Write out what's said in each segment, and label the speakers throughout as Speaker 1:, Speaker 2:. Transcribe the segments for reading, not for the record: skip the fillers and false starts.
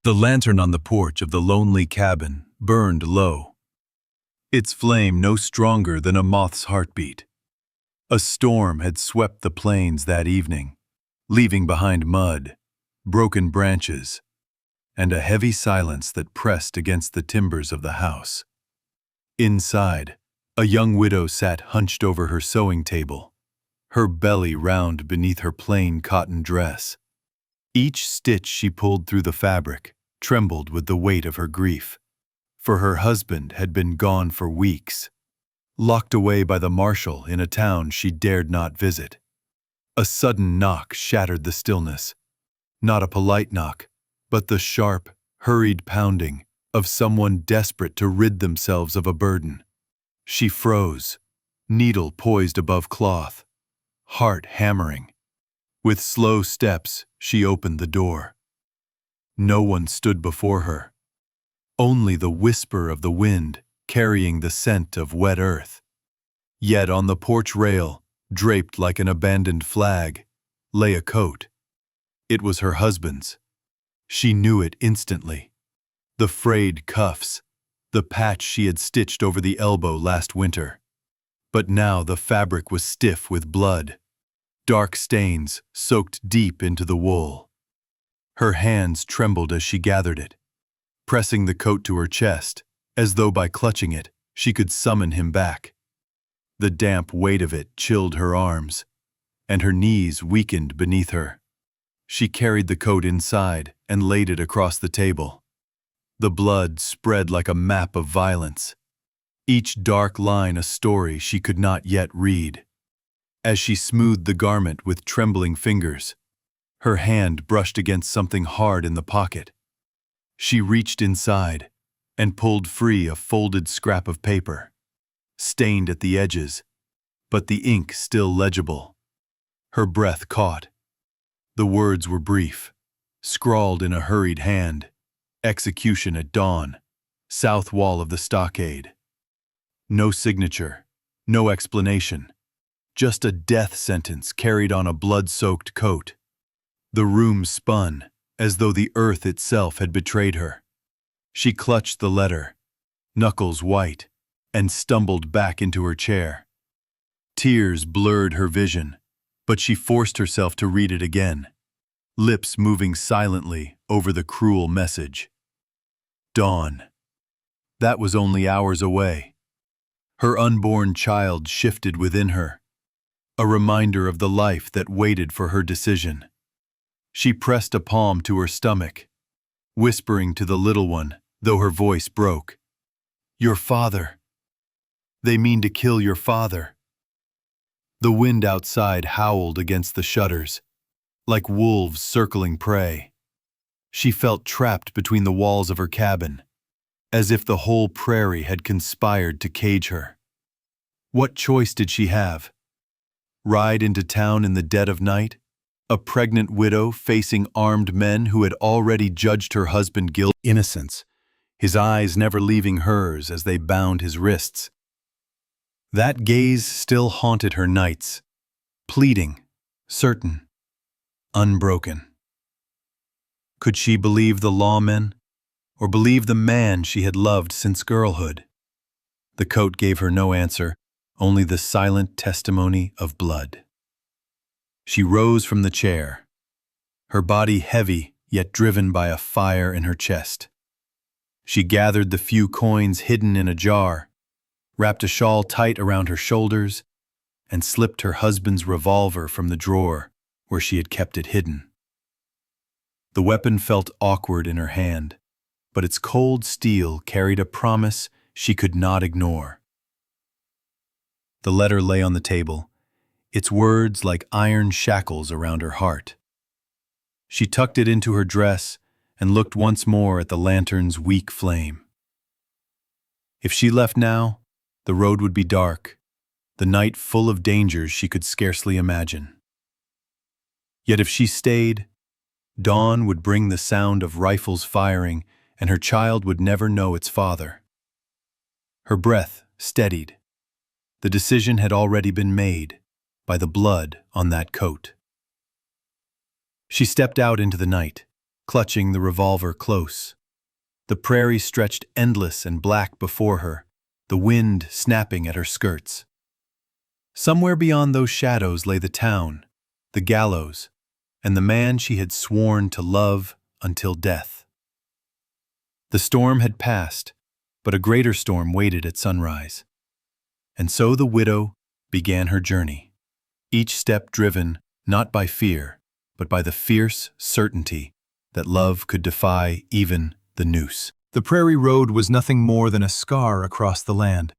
Speaker 1: The lantern on the porch of the lonely cabin burned low, its flame no stronger than a moth's heartbeat. A storm had swept the plains that evening, leaving behind mud, broken branches, and a heavy silence that pressed against the timbers of the house. Inside, a young widow sat hunched over her sewing table, her belly round beneath her plain cotton dress. Each stitch she pulled through the fabric trembled with the weight of her grief, for her husband had been gone for weeks, locked away by the marshal in a town she dared not visit. A sudden knock shattered the stillness, not a polite knock, but the sharp, hurried pounding of someone desperate to rid themselves of a burden. She froze, needle poised above cloth, heart hammering. With slow steps, she opened the door. No one stood before her. Only the whisper of the wind carrying the scent of wet earth. Yet on the porch rail, draped like an abandoned flag, lay a coat. It was her husband's. She knew it instantly. The frayed cuffs, the patch she had stitched over the elbow last winter. But now the fabric was stiff with blood. Dark stains soaked deep into the wool. Her hands trembled as she gathered it, pressing the coat to her chest, as though by clutching it, she could summon him back. The damp weight of it chilled her arms, and her knees weakened beneath her. She carried the coat inside and laid it across the table. The blood spread like a map of violence, each dark line a story she could not yet read. As she smoothed the garment with trembling fingers, her hand brushed against something hard in the pocket. She reached inside and pulled free a folded scrap of paper, stained at the edges, but the ink still legible. Her breath caught. The words were brief, scrawled in a hurried hand. Execution at dawn, south wall of the stockade. No signature, no explanation. Just a death sentence carried on a blood-soaked coat. The room spun, as though the earth itself had betrayed her. She clutched the letter, knuckles white, and stumbled back into her chair. Tears blurred her vision, but she forced herself to read it again, lips moving silently over the cruel message. Dawn. That was only hours away. Her unborn child shifted within her, a reminder of the life that waited for her decision. She pressed a palm to her stomach, whispering to the little one, though her voice broke. Your father. They mean to kill your father. The wind outside howled against the shutters, like wolves circling prey. She felt trapped between the walls of her cabin, as if the whole prairie had conspired to cage her. What choice did she have? Ride into town in the dead of night, a pregnant widow facing armed men who had already judged her husband guilty? Innocence, his eyes never leaving hers as they bound his wrists. That gaze still haunted her nights, pleading, certain, unbroken. Could she believe the lawmen, or believe the man she had loved since girlhood? The coat gave her no answer, only the silent testimony of blood. She rose from the chair, her body heavy yet driven by a fire in her chest. She gathered the few coins hidden in a jar, wrapped a shawl tight around her shoulders, and slipped her husband's revolver from the drawer where she had kept it hidden. The weapon felt awkward in her hand, but its cold steel carried a promise she could not ignore. The letter lay on the table, its words like iron shackles around her heart. She tucked it into her dress and looked once more at the lantern's weak flame. If she left now, the road would be dark, the night full of dangers she could scarcely imagine. Yet if she stayed, dawn would bring the sound of rifles firing, and her child would never know its father. Her breath steadied. The decision had already been made by the blood on that coat. She stepped out into the night, clutching the revolver close. The prairie stretched endless and black before her, the wind snapping at her skirts. Somewhere beyond those shadows lay the town, the gallows, and the man she had sworn to love until death. The storm had passed, but a greater storm waited at sunrise. And so the widow began her journey, each step driven not by fear, but by the fierce certainty that love could defy even the noose. The prairie road was nothing more than a scar across the land,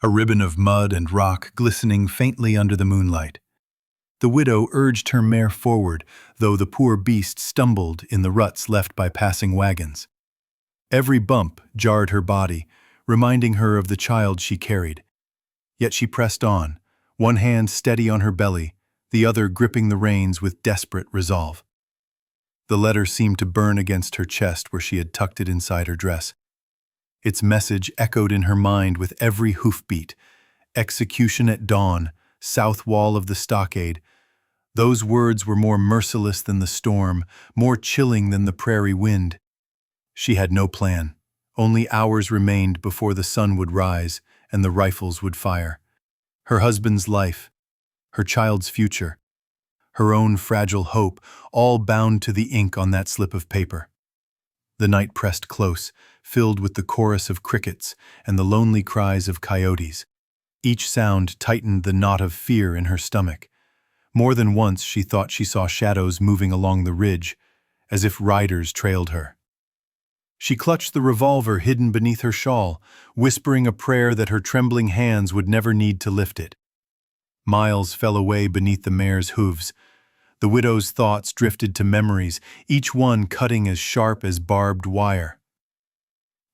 Speaker 1: a ribbon of mud and rock glistening faintly under the moonlight. The widow urged her mare forward, though the poor beast stumbled in the ruts left by passing wagons. Every bump jarred her body, reminding her of the child she carried. Yet she pressed on, one hand steady on her belly, the other gripping the reins with desperate resolve. The letter seemed to burn against her chest where she had tucked it inside her dress. Its message echoed in her mind with every hoofbeat. Execution at dawn, south wall of the stockade. Those words were more merciless than the storm, more chilling than the prairie wind. She had no plan. Only hours remained before the sun would rise and the rifles would fire. Her husband's life, her child's future, her own fragile hope, all bound to the ink on that slip of paper. The night pressed close, filled with the chorus of crickets and the lonely cries of coyotes. Each sound tightened the knot of fear in her stomach. More than once she thought she saw shadows moving along the ridge, as if riders trailed her. She clutched the revolver hidden beneath her shawl, whispering a prayer that her trembling hands would never need to lift it. Miles fell away beneath the mare's hooves. The widow's thoughts drifted to memories, each one cutting as sharp as barbed wire.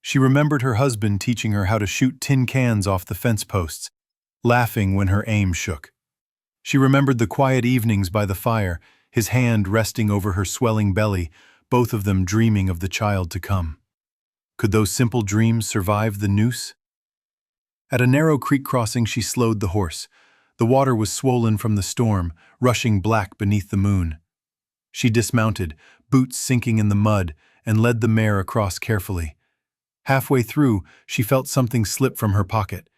Speaker 1: She remembered her husband teaching her how to shoot tin cans off the fence posts, laughing when her aim shook. She remembered the quiet evenings by the fire, his hand resting over her swelling belly, both of them dreaming of the child to come. Could those simple dreams survive the noose? At a narrow creek crossing she slowed the horse. The water was swollen from the storm, rushing black beneath the moon. She dismounted, boots sinking in the mud, and led the mare across carefully. Halfway through, she felt something slip from her pocket.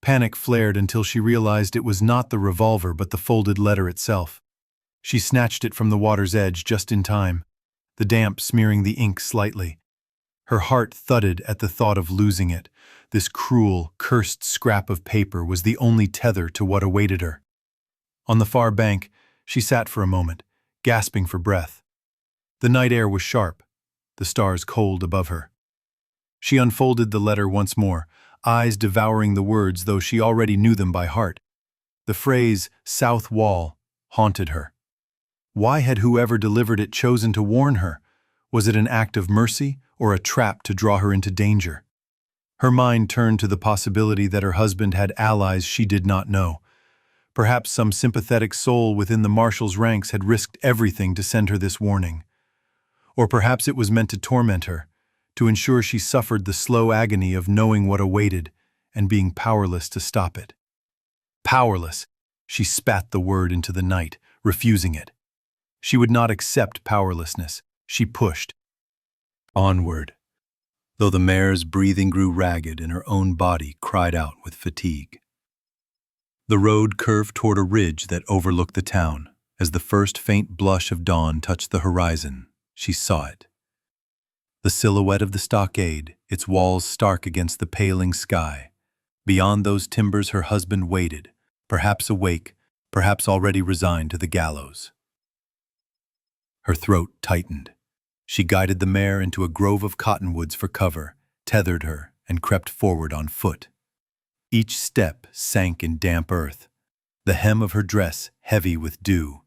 Speaker 1: Panic flared until she realized it was not the revolver but the folded letter itself. She snatched it from the water's edge just in time, the damp smearing the ink slightly. Her heart thudded at the thought of losing it. This cruel, cursed scrap of paper was the only tether to what awaited her. On the far bank, she sat for a moment, gasping for breath. The night air was sharp, the stars cold above her. She unfolded the letter once more, eyes devouring the words though she already knew them by heart. The phrase, "South Wall," haunted her. Why had whoever delivered it chosen to warn her? Was it an act of mercy or a trap to draw her into danger? Her mind turned to the possibility that her husband had allies she did not know. Perhaps some sympathetic soul within the marshal's ranks had risked everything to send her this warning. Or perhaps it was meant to torment her, to ensure she suffered the slow agony of knowing what awaited and being powerless to stop it. Powerless! She spat the word into the night, refusing it. She would not accept powerlessness. She pushed. Onward. Though the mare's breathing grew ragged and her own body cried out with fatigue. The road curved toward a ridge that overlooked the town. As the first faint blush of dawn touched the horizon, she saw it. The silhouette of the stockade, its walls stark against the paling sky. Beyond those timbers her husband waited, perhaps awake, perhaps already resigned to the gallows. Her throat tightened. She guided the mare into a grove of cottonwoods for cover, tethered her, and crept forward on foot. Each step sank in damp earth, the hem of her dress heavy with dew.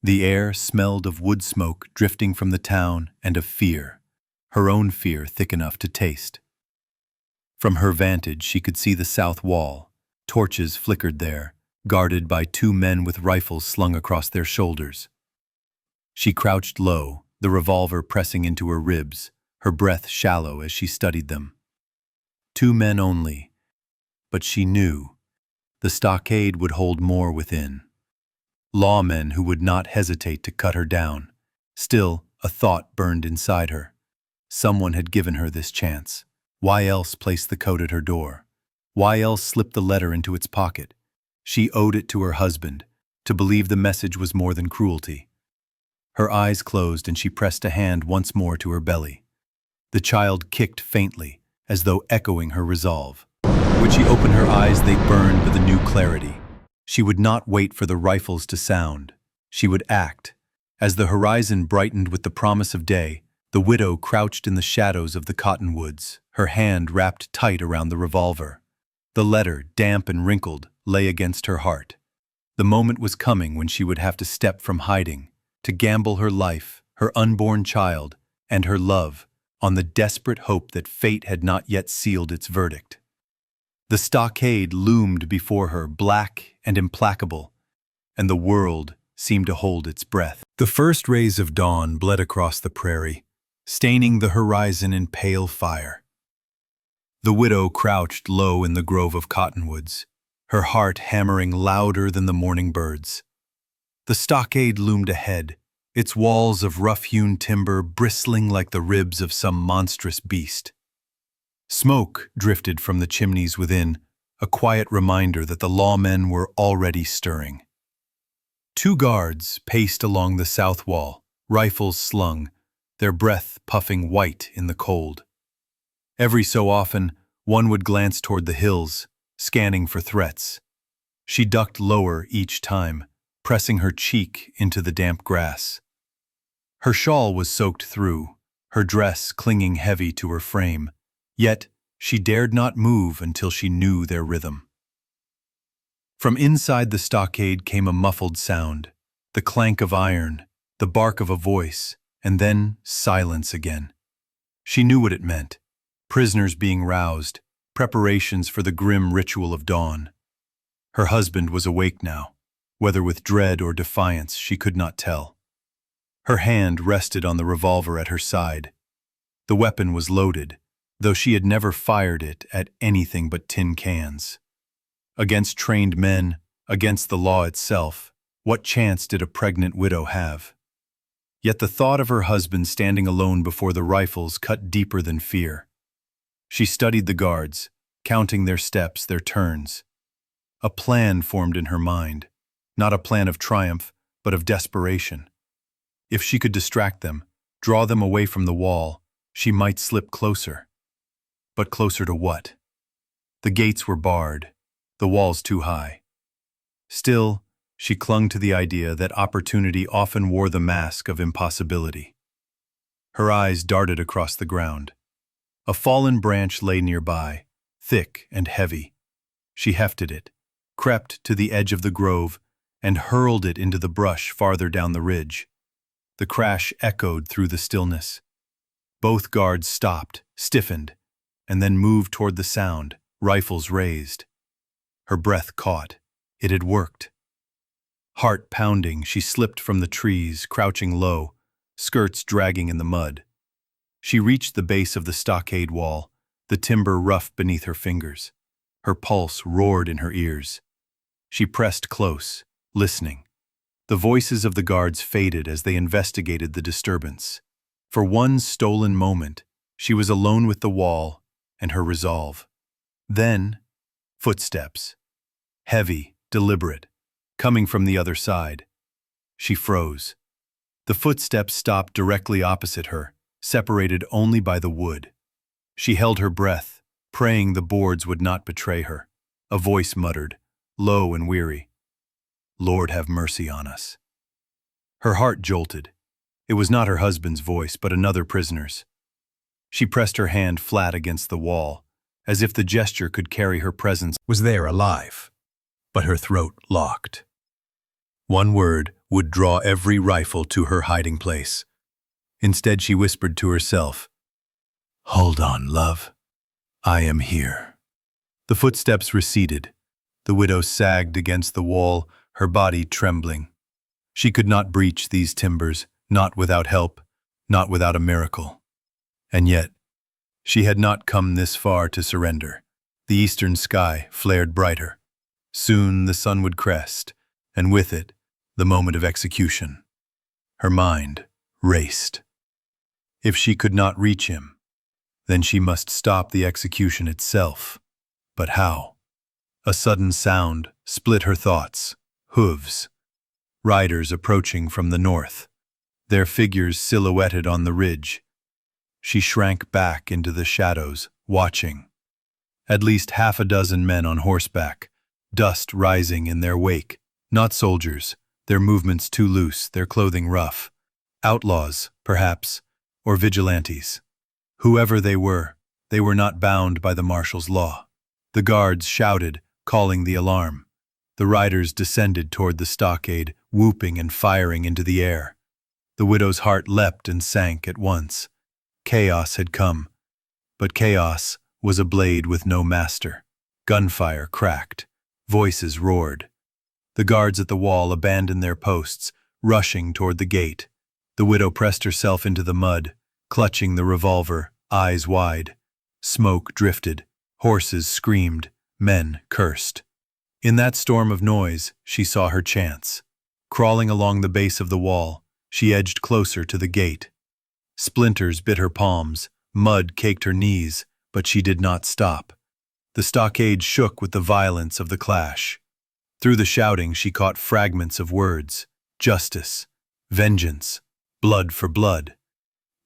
Speaker 1: The air smelled of wood smoke drifting from the town and of fear, her own fear thick enough to taste. From her vantage she could see the south wall. Torches flickered there, guarded by two men with rifles slung across their shoulders. She crouched low, the revolver pressing into her ribs, her breath shallow as she studied them. 2 men only, but she knew the stockade would hold more within. Lawmen who would not hesitate to cut her down. Still, A thought burned inside her. Someone had given her this chance. Why else place the coat at her door? Why else slip the letter into its pocket? She owed it to her husband, to believe the message was more than cruelty. Her eyes closed and she pressed a hand once more to her belly. The child kicked faintly, as though echoing her resolve. When she opened her eyes, they burned with a new clarity. She would not wait for the rifles to sound. She would act. As the horizon brightened with the promise of day, the widow crouched in the shadows of the cottonwoods, her hand wrapped tight around the revolver. The letter, damp and wrinkled, lay against her heart. The moment was coming when she would have to step from hiding, to gamble her life, her unborn child, and her love, on the desperate hope that fate had not yet sealed its verdict. The stockade loomed before her, black and implacable, and the world seemed to hold its breath. The first rays of dawn bled across the prairie, staining the horizon in pale fire. The widow crouched low in the grove of cottonwoods, her heart hammering louder than the morning birds. The stockade loomed ahead, its walls of rough-hewn timber bristling like the ribs of some monstrous beast. Smoke drifted from the chimneys within, a quiet reminder that the lawmen were already stirring. 2 guards paced along the south wall, rifles slung, their breath puffing white in the cold. Every so often, one would glance toward the hills, scanning for threats. She ducked lower each time, pressing her cheek into the damp grass. Her shawl was soaked through, her dress clinging heavy to her frame, yet she dared not move until she knew their rhythm. From inside the stockade came a muffled sound, the clank of iron, the bark of a voice, and then silence again. She knew what it meant. Prisoners being roused, preparations for the grim ritual of dawn. Her husband was awake now, whether with dread or defiance she could not tell. Her hand rested on the revolver at her side. The weapon was loaded, though she had never fired it at anything but tin cans. Against trained men, against the law itself, what chance did a pregnant widow have? Yet the thought of her husband standing alone before the rifles cut deeper than fear. She studied the guards, counting their steps, their turns. A plan formed in her mind, not a plan of triumph, but of desperation. If she could distract them, draw them away from the wall, she might slip closer. But closer to what? The gates were barred, the walls too high. Still, she clung to the idea that opportunity often wore the mask of impossibility. Her eyes darted across the ground. A fallen branch lay nearby, thick and heavy. She hefted it, crept to the edge of the grove, and hurled it into the brush farther down the ridge. The crash echoed through the stillness. Both guards stopped, stiffened, and then moved toward the sound, rifles raised. Her breath caught. It had worked. Heart pounding, she slipped from the trees, crouching low, skirts dragging in the mud. She reached the base of the stockade wall, the timber rough beneath her fingers. Her pulse roared in her ears. She pressed close, listening. The voices of the guards faded as they investigated the disturbance. For one stolen moment, she was alone with the wall and her resolve. Then, footsteps. Heavy, deliberate, coming from the other side. She froze. The footsteps stopped directly opposite her, separated only by the wood. She held her breath, praying the boards would not betray her. A voice muttered, low and weary, "Lord, have mercy on us." Her heart jolted. It was not her husband's voice, but another prisoner's. She pressed her hand flat against the wall, as if the gesture could carry her presence was there alive, but her throat locked. One word would draw every rifle to her hiding place. Instead, she whispered to herself, "Hold on, love. I am here." The footsteps receded. The widow sagged against the wall, her body trembling. She could not breach these timbers, not without help, not without a miracle. And yet, she had not come this far to surrender. The eastern sky flared brighter. Soon the sun would crest, and with it, the moment of execution. Her mind raced. If she could not reach him, then she must stop the execution itself. But how? A sudden sound split her thoughts. Hooves. Riders approaching from the north, their figures silhouetted on the ridge. She shrank back into the shadows, watching. At least half a dozen men on horseback, dust rising in their wake. Not soldiers, their movements too loose, their clothing rough. Outlaws, perhaps, or vigilantes. Whoever they were not bound by the marshal's law. The guards shouted, calling the alarm. The riders descended toward the stockade, whooping and firing into the air. The widow's heart leapt and sank at once. Chaos had come, but chaos was a blade with no master. Gunfire cracked. Voices roared. The guards at the wall abandoned their posts, rushing toward the gate. The widow pressed herself into the mud, clutching the revolver, eyes wide. Smoke drifted. Horses screamed. Men cursed. In that storm of noise, she saw her chance. Crawling along the base of the wall, she edged closer to the gate. Splinters bit her palms, mud caked her knees, but she did not stop. The stockade shook with the violence of the clash. Through the shouting, she caught fragments of words. Justice, vengeance, blood for blood.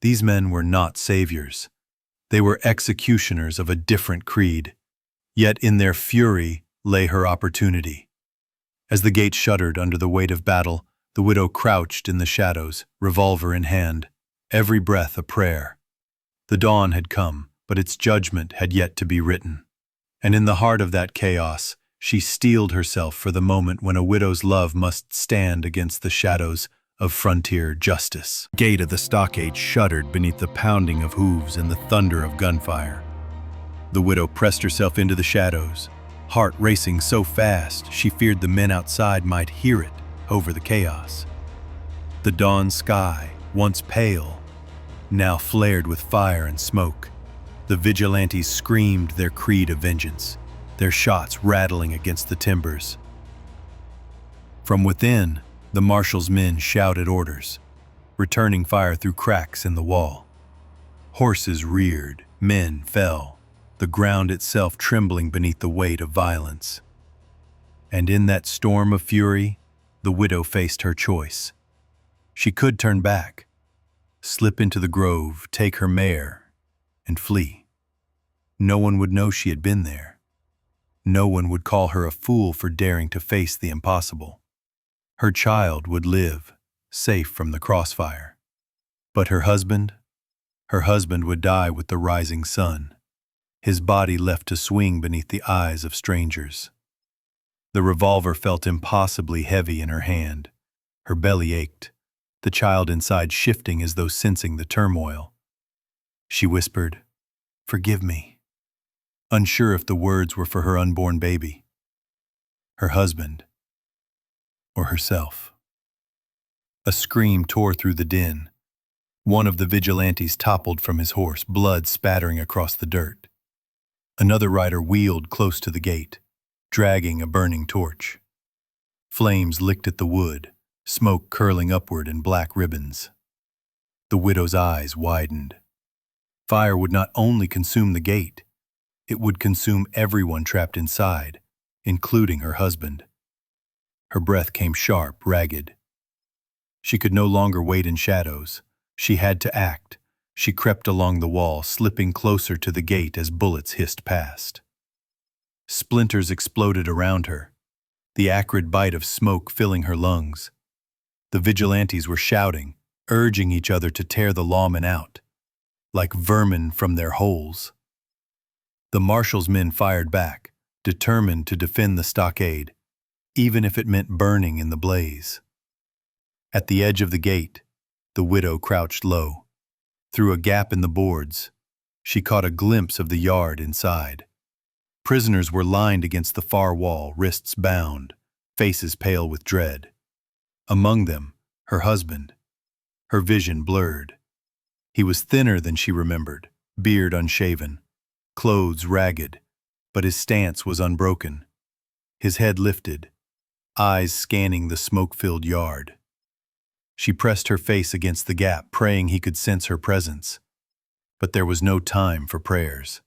Speaker 1: These men were not saviors. They were executioners of a different creed. Yet in their fury lay her opportunity. As the gate shuddered under the weight of battle, the widow crouched in the shadows, revolver in hand, every breath a prayer. The dawn had come, but its judgment had yet to be written. And in the heart of that chaos, she steeled herself for the moment when a widow's love must stand against the shadows of frontier justice. The gate of the stockade shuddered beneath the pounding of hooves and the thunder of gunfire. The widow pressed herself into the shadows, heart racing so fast she feared the men outside might hear it over the chaos. The dawn sky, once pale, now flared with fire and smoke. The vigilantes screamed their creed of vengeance, their shots rattling against the timbers. From within, the marshal's men shouted orders, returning fire through cracks in the wall. Horses reared, men fell, the ground itself trembling beneath the weight of violence. And in that storm of fury, the widow faced her choice. She could turn back, slip into the grove, take her mare, and flee. No one would know she had been there. No one would call her a fool for daring to face the impossible. Her child would live, safe from the crossfire. But her husband would die with the rising sun, his body left to swing beneath the eyes of strangers. The revolver felt impossibly heavy in her hand. Her belly ached, the child inside shifting as though sensing the turmoil. She whispered, "Forgive me," unsure if the words were for her unborn baby, her husband, or herself. A scream tore through the din. One of the vigilantes toppled from his horse, blood spattering across the dirt. Another rider wheeled close to the gate, dragging a burning torch. Flames licked at the wood, smoke curling upward in black ribbons. The widow's eyes widened. Fire would not only consume the gate, it would consume everyone trapped inside, including her husband. Her breath came sharp, ragged. She could no longer wait in shadows. She had to act. She crept along the wall, slipping closer to the gate as bullets hissed past. Splinters exploded around her, the acrid bite of smoke filling her lungs. The vigilantes were shouting, urging each other to tear the lawmen out, like vermin from their holes. The marshal's men fired back, determined to defend the stockade, even if it meant burning in the blaze. At the edge of the gate, the widow crouched low. Through a gap in the boards, she caught a glimpse of the yard inside. Prisoners were lined against the far wall, wrists bound, faces pale with dread. Among them, her husband. Her vision blurred. He was thinner than she remembered, beard unshaven, clothes ragged, but his stance was unbroken. His head lifted, eyes scanning the smoke-filled yard. She pressed her face against the gap, praying he could sense her presence. But there was no time for prayers.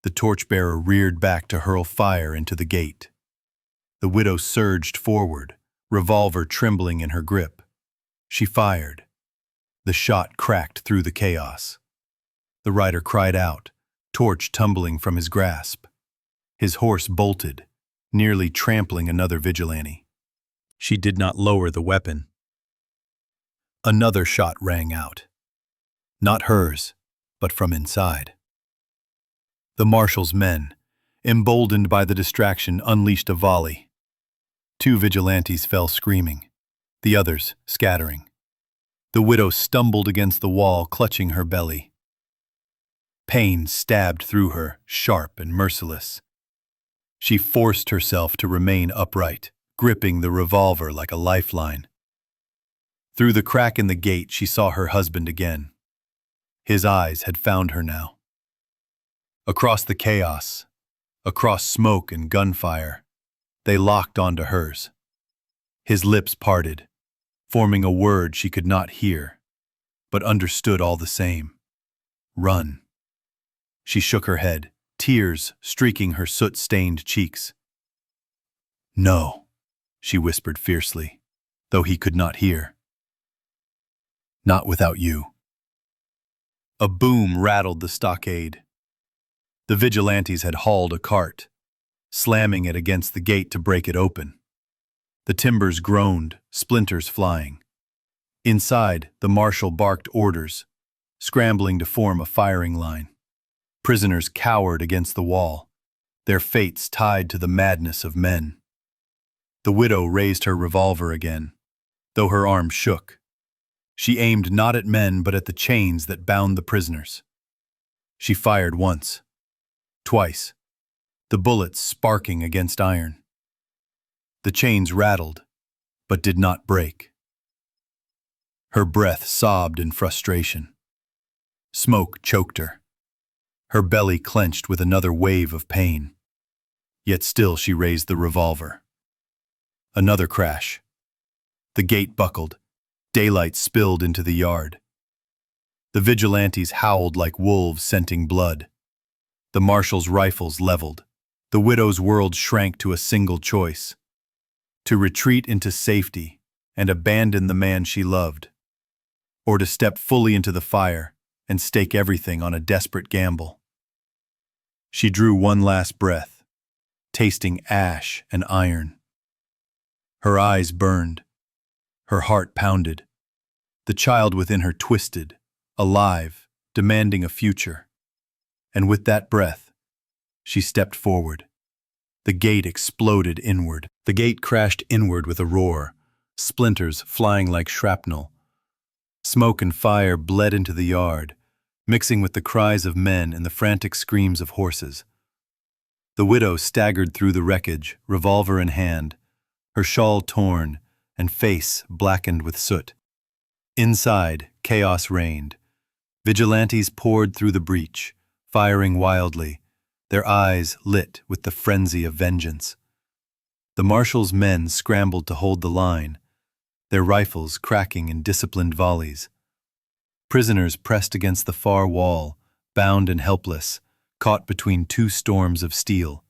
Speaker 1: The torchbearer reared back to hurl fire into the gate. The widow surged forward, revolver trembling in her grip. She fired. The shot cracked through the chaos. The rider cried out, torch tumbling from his grasp. His horse bolted, nearly trampling another vigilante. She did not lower the weapon. Another shot rang out. Not hers, but from inside. The marshal's men, emboldened by the distraction, unleashed a volley. 2 vigilantes fell screaming, the others scattering. The widow stumbled against the wall, clutching her belly. Pain stabbed through her, sharp and merciless. She forced herself to remain upright, gripping the revolver like a lifeline. Through the crack in the gate, she saw her husband again. His eyes had found her now. Across the chaos, across smoke and gunfire, they locked onto hers. His lips parted, forming a word she could not hear, but understood all the same. Run. She shook her head, tears streaking her soot-stained cheeks. No, she whispered fiercely, though he could not hear. Not without you. A boom rattled the stockade. The vigilantes had hauled a cart, slamming it against the gate to break it open. The timbers groaned, splinters flying. Inside, the marshal barked orders, scrambling to form a firing line. Prisoners cowered against the wall, their fates tied to the madness of men. The widow raised her revolver again, though her arm shook. She aimed not at men but at the chains that bound the prisoners. She fired once, twice, the bullets sparking against iron. The chains rattled, but did not break. Her breath sobbed in frustration. Smoke choked her. Her belly clenched with another wave of pain. Yet still she raised the revolver. Another crash. The gate buckled. Daylight spilled into the yard. The vigilantes howled like wolves scenting blood. The marshal's rifles leveled. The widow's world shrank to a single choice: to retreat into safety and abandon the man she loved, or to step fully into the fire and stake everything on a desperate gamble. She drew one last breath, tasting ash and iron. Her eyes burned. Her heart pounded. The child within her twisted, alive, demanding a future. And with that breath, she stepped forward. The gate exploded inward. The gate crashed inward with a roar, splinters flying like shrapnel. Smoke and fire bled into the yard, mixing with the cries of men and the frantic screams of horses. The widow staggered through the wreckage, revolver in hand, her shawl torn and face blackened with soot. Inside, chaos reigned. Vigilantes poured through the breach, firing wildly, their eyes lit with the frenzy of vengeance. The marshal's men scrambled to hold the line, their rifles cracking in disciplined volleys. Prisoners pressed against the far wall, bound and helpless, caught between 2 storms of steel.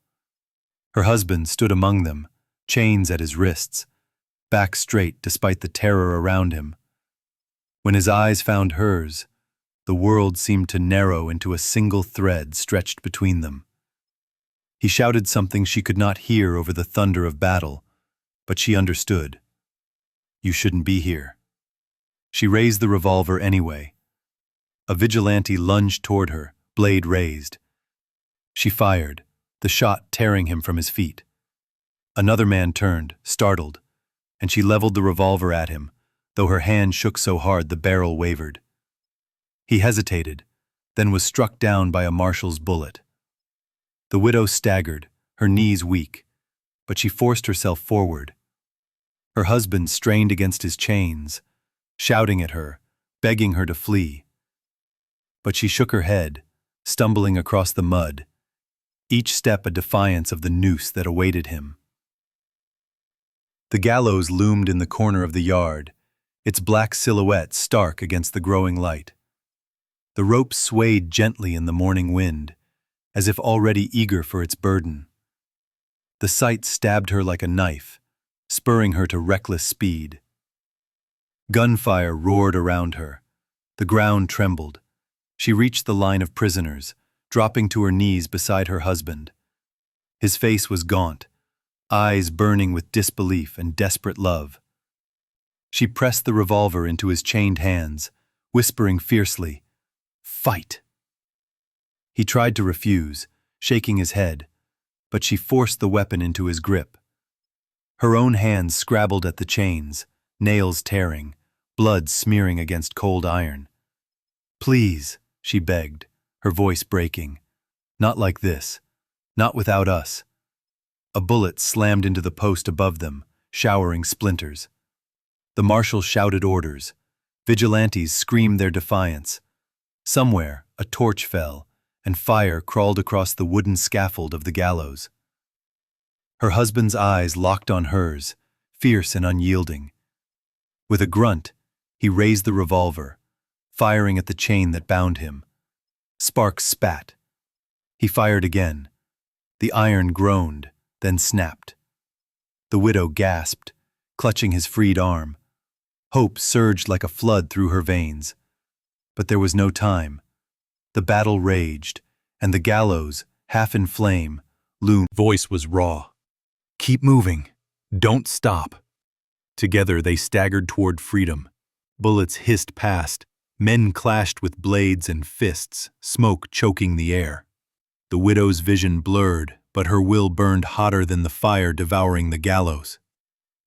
Speaker 1: Her husband stood among them, chains at his wrists, back straight despite the terror around him. When his eyes found hers, the world seemed to narrow into a single thread stretched between them. He shouted something she could not hear over the thunder of battle, but she understood. You shouldn't be here. She raised the revolver anyway. A vigilante lunged toward her, blade raised. She fired, the shot tearing him from his feet. Another man turned, startled, and she leveled the revolver at him, though her hand shook so hard the barrel wavered. He hesitated, then was struck down by a marshal's bullet. The widow staggered, her knees weak, but she forced herself forward. Her husband strained against his chains, shouting at her, begging her to flee. But she shook her head, stumbling across the mud, each step a defiance of the noose that awaited him. The gallows loomed in the corner of the yard, its black silhouette stark against the growing light. The rope swayed gently in the morning wind, as if already eager for its burden. The sight stabbed her like a knife, spurring her to reckless speed. Gunfire roared around her. The ground trembled. She reached the line of prisoners, dropping to her knees beside her husband. His face was gaunt, eyes burning with disbelief and desperate love. She pressed the revolver into his chained hands, whispering fiercely, "Fight!" He tried to refuse, shaking his head, but she forced the weapon into his grip. Her own hands scrabbled at the chains, nails tearing, blood smearing against cold iron. "Please," she begged, her voice breaking. "Not like this. Not without us." A bullet slammed into the post above them, showering splinters. The marshal shouted orders. Vigilantes screamed their defiance. Somewhere, a torch fell, and fire crawled across the wooden scaffold of the gallows. Her husband's eyes locked on hers, fierce and unyielding. With a grunt, he raised the revolver, firing at the chain that bound him. Sparks spat. He fired again. The iron groaned, then snapped. The widow gasped, clutching his freed arm. Hope surged like a flood through her veins. But there was no time. The battle raged, and the gallows, half in flame, loomed. Voice was raw. "Keep moving. Don't stop." Together they staggered toward freedom. Bullets hissed past. Men clashed with blades and fists, smoke choking the air. The widow's vision blurred, but her will burned hotter than the fire devouring the gallows.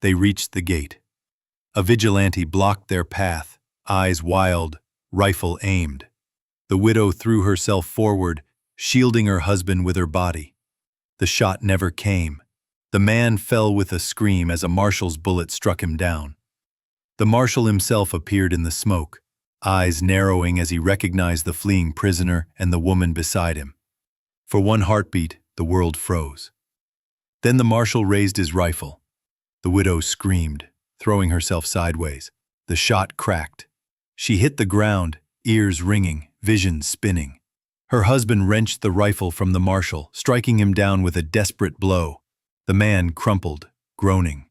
Speaker 1: They reached the gate. A vigilante blocked their path, eyes wild, rifle aimed. The widow threw herself forward, shielding her husband with her body. The shot never came. The man fell with a scream as a marshal's bullet struck him down. The marshal himself appeared in the smoke, eyes narrowing as he recognized the fleeing prisoner and the woman beside him. For one heartbeat, the world froze. Then the marshal raised his rifle. The widow screamed, throwing herself sideways. The shot cracked. She hit the ground, ears ringing, vision spinning. Her husband wrenched the rifle from the marshal, striking him down with a desperate blow. The man crumpled, groaning.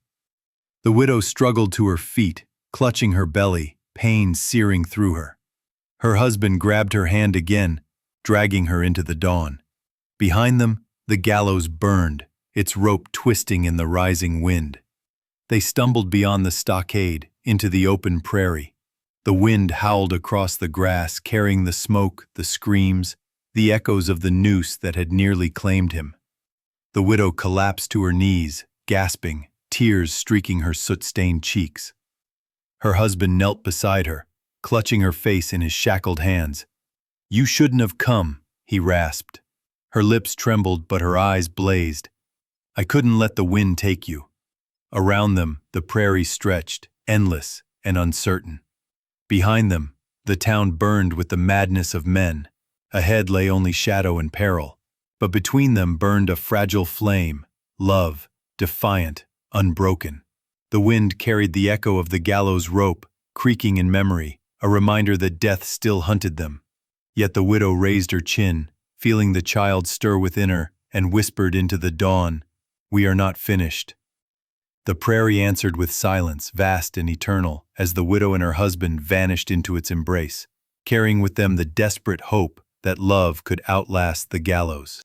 Speaker 1: The widow struggled to her feet, clutching her belly, pain searing through her. Her husband grabbed her hand again, dragging her into the dawn. Behind them, the gallows burned, its rope twisting in the rising wind. They stumbled beyond the stockade, into the open prairie. The wind howled across the grass, carrying the smoke, the screams, the echoes of the noose that had nearly claimed him. The widow collapsed to her knees, gasping, tears streaking her soot-stained cheeks. Her husband knelt beside her, clutching her face in his shackled hands. "You shouldn't have come," he rasped. Her lips trembled, but her eyes blazed. "I couldn't let the wind take you." Around them, the prairie stretched, endless and uncertain. Behind them, the town burned with the madness of men. Ahead lay only shadow and peril. But between them burned a fragile flame, love, defiant, unbroken. The wind carried the echo of the gallows rope, creaking in memory, a reminder that death still hunted them. Yet the widow raised her chin, feeling the child stir within her, and whispered into the dawn, "We are not finished." The prairie answered with silence, vast and eternal, as the widow and her husband vanished into its embrace, carrying with them the desperate hope that love could outlast the gallows.